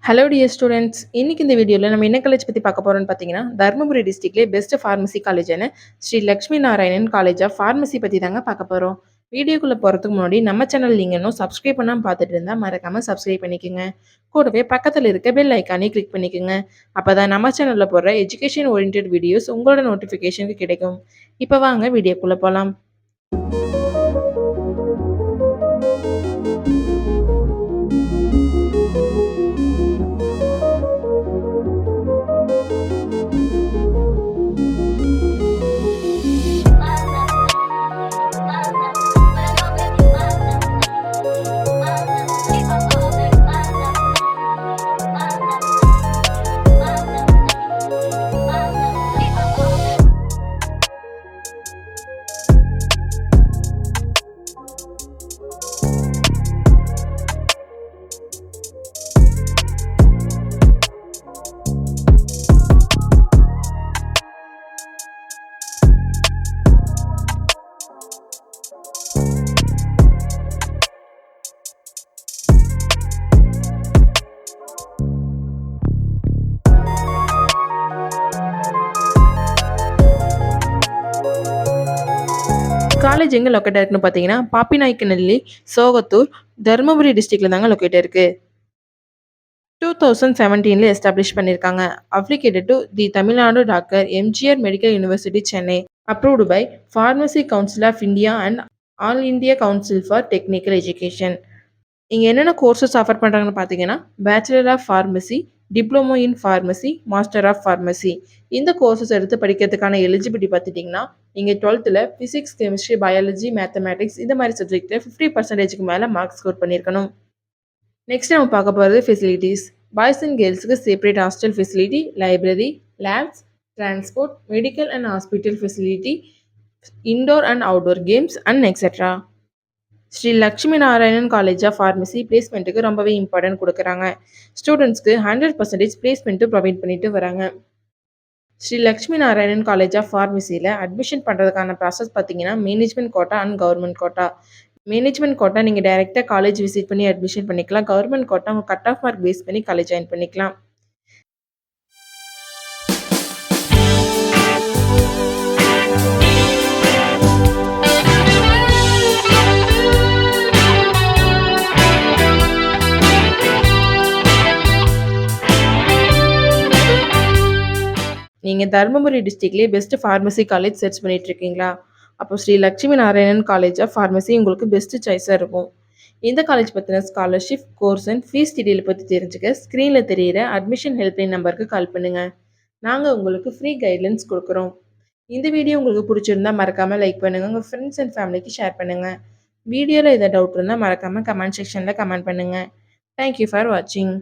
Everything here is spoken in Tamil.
Hello dear students. இன்னைக்கு இந்த வீடியோவில் நம்ம என்ன காலேஜ் பற்றி பார்க்க போகிறோம்னு பார்த்தீங்கன்னா, தருமபுரி டிஸ்ட்ரிக்ட்லேயே பெஸ்ட் ஃபார்மசி காலேஜான Sri Lakshmi Narayanan college of pharmacy பற்றி தாங்க பார்க்க போகிறோம். வீடியோக்குள்ளே போகிறதுக்கு முன்னாடி நம்ம சேனல் நீங்கள் இன்னும் சப்ஸ்கிரைப் பண்ணாமல் பார்த்துட்டு இருந்தால் மறக்காமல் சப்ஸ்கிரைப் பண்ணிக்கோங்க. கூடவே பக்கத்தில் இருக்க பெல் ஐக்கானே கிளிக் பண்ணிக்கோங்க. அப்போ தான் நம்ம சேனலில் போடுற எஜுகேஷன் ஓரியன்ட் வீடியோஸ் உங்களோட நோட்டிஃபிகேஷனுக்கு கிடைக்கும். இப்போ வாங்க வீடியோக்குள்ளே போகலாம். காலேஜ் எங்கே லொக்கேட் இருக்குன்னு பார்த்தீங்கன்னா, பாப்பிநாயக்கனல்லி, சோகத்தூர், தருமபுரி டிஸ்ட்ரிக்ட்ல தாங்க லொக்கேட் இருக்கு. 2017 எஸ்டாப்ளிஷ் பண்ணியிருக்காங்க. Affiliated to the Tamil Nadu doctor MGR medical university Chennai. Approved by pharmacy council of India and all India council for technical education. இங்கே என்னென்ன கோர்சஸ் ஆஃபர் பண்ணுறாங்கன்னு பார்த்தீங்கன்னா, bachelor of pharmacy, diploma in pharmacy, master of pharmacy. இந்த கோர்சஸ் எடுத்து படிக்கிறதுக்கான எலிஜிபிலிட்டி பார்த்துட்டிங்கன்னா, நீங்கள் 12th physics, chemistry, biology, mathematics இந்த மாதிரி சப்ஜெக்ட்டில் 50%க்கு மேலே மார்க் ஸ்கோர் பண்ணியிருக்கணும். நெக்ஸ்ட் நம்ம பார்க்க போகிறது ஃபெசிலிட்டிஸ். பாய்ஸ் அண்ட் கேர்ள்ஸுக்கு separate hostel facility, library, labs, transport, medical and hospital facility, indoor and outdoor games and etcetera. Sri Lakshmi Narayanan college of pharmacy பிளேஸ்மெண்ட்டுக்கு ரொம்பவே இம்பார்ட்டன்ட் கொடுக்குறாங்க. ஸ்டூடெண்ட்ஸ்க்கு 100% பிளேஸ்மெண்ட்டு ப்ரொவைட் பண்ணிட்டு வராங்க. ஸ்ரீ லக்ஷ்மி நாராயணன் காலேஜ் ஆஃப் ஃபார்மசியில் அட்மிஷன் பண்ணுறதுக்கான ப்ராசஸ் பார்த்தீங்கன்னா, management quota and government quota. Management quota நீங்கள் டைரெக்டாக காலேஜ் விசிட் பண்ணி அட்மிஷன் பண்ணிக்கலாம். கவர்மெண்ட் கோட்டா உங்கள் கட் ஆஃப் மார்க் பேஸ் பண்ணி காலேஜ் ஜாயின் பண்ணிக்கலாம். நீங்கள் தருமபுரி டிஸ்ட்ரிக்ட்லேயே பெஸ்ட் ஃபார்மசி காலேஜ் சர்ச் பண்ணிட்டு இருக்கீங்களா? அப்போ Sri Lakshmi Narayanan college of pharmacy உங்களுக்கு பெஸ்ட் சாய்ஸாக இருக்கும். இந்த காலேஜ் பற்றின scholarship, course and fees detail பற்றி தெரிஞ்சுக்க ஸ்க்ரீனில் தெரியிற அட்மிஷன் ஹெல்ப்லைன் நம்பருக்கு கால் பண்ணுங்கள். நாங்கள் உங்களுக்கு ஃப்ரீ கைட்லைன்ஸ் கொடுக்குறோம். இந்த வீடியோ உங்களுக்கு பிடிச்சிருந்தா மறக்காமல் லைக் பண்ணுங்கள். உங்கள் ஃப்ரெண்ட்ஸ் அண்ட் ஃபேமிலிக்கு ஷேர் பண்ணுங்கள். வீடியோவில் எதாவது டவுட் இருந்தால் மறக்காமல் கமெண்ட் செக்ஷனில் கமெண்ட் பண்ணுங்கள். தேங்க்யூ ஃபார் வாட்சிங்.